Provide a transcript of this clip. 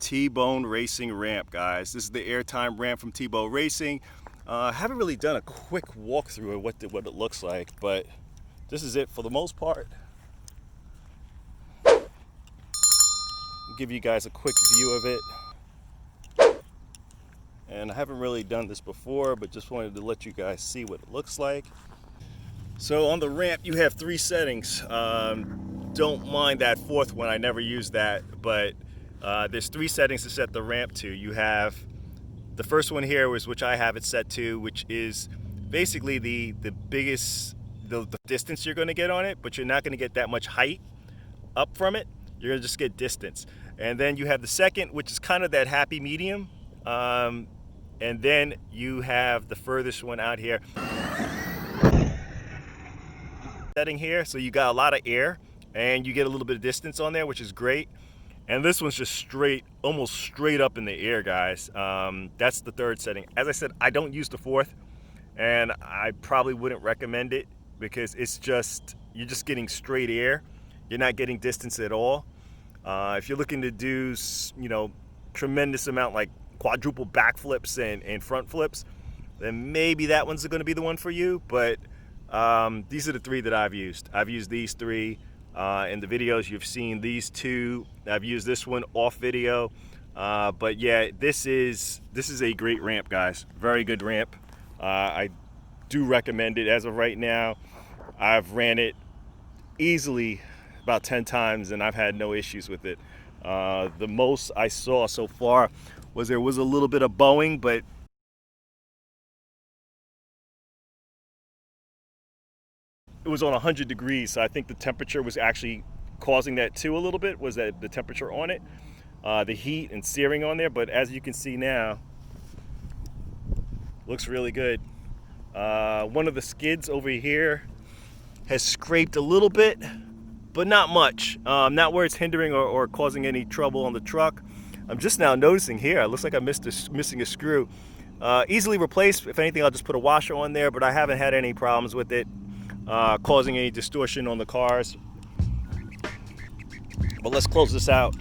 TBone Racing ramp, guys. This is the AirTime ramp from TBone Racing. Haven't really done a quick walkthrough of what it looks like, but this is it for the most part. I'll give you guys a quick view of it. And I haven't really done this before, but just wanted to let you guys see what it looks like. So on the ramp, you have 3 settings. Don't mind that 4th one, I never use that, but there's 3 settings to set the ramp to. You have the first one here, which I have it set to, which is basically the biggest, the distance you're gonna get on it, but you're not gonna get that much height up from it. You're gonna just get distance. And then you have the second, which is kind of that happy medium. And then you have the furthest one out here. Setting here, so you got a lot of air and you get a little bit of distance on there, which is great. And this one's just straight, almost straight up in the air, guys. That's the 3rd setting. As I said, I don't use the 4th, and I probably wouldn't recommend it because it's just, you're just getting straight air. You're not getting distance at all. If you're looking to do, you know, tremendous amount like quadruple backflips and front flips, then maybe that one's going to be the one for you. But these are the 3 that I've used. I've used these 3 in the videos. You've seen these 2. I've used this one off video. But yeah, this is a great ramp, guys. Very good ramp. I do recommend it as of right now. I've ran it easily about 10 times and I've had no issues with it. The most I saw so far was there was a little bit of bowing, but it was on 100 degrees, so I think the temperature was actually causing that too a little bit, was that the temperature on it, the heat and searing on there. But as you can see now, looks really good. One of the skids over here has scraped a little bit, but not much. Not where it's hindering or causing any trouble on the truck. I'm just now noticing here, it looks like I'm missing a screw. Easily replaced. If anything, I'll just put a washer on there, but I haven't had any problems with it causing any distortion on the cars. But let's close this out.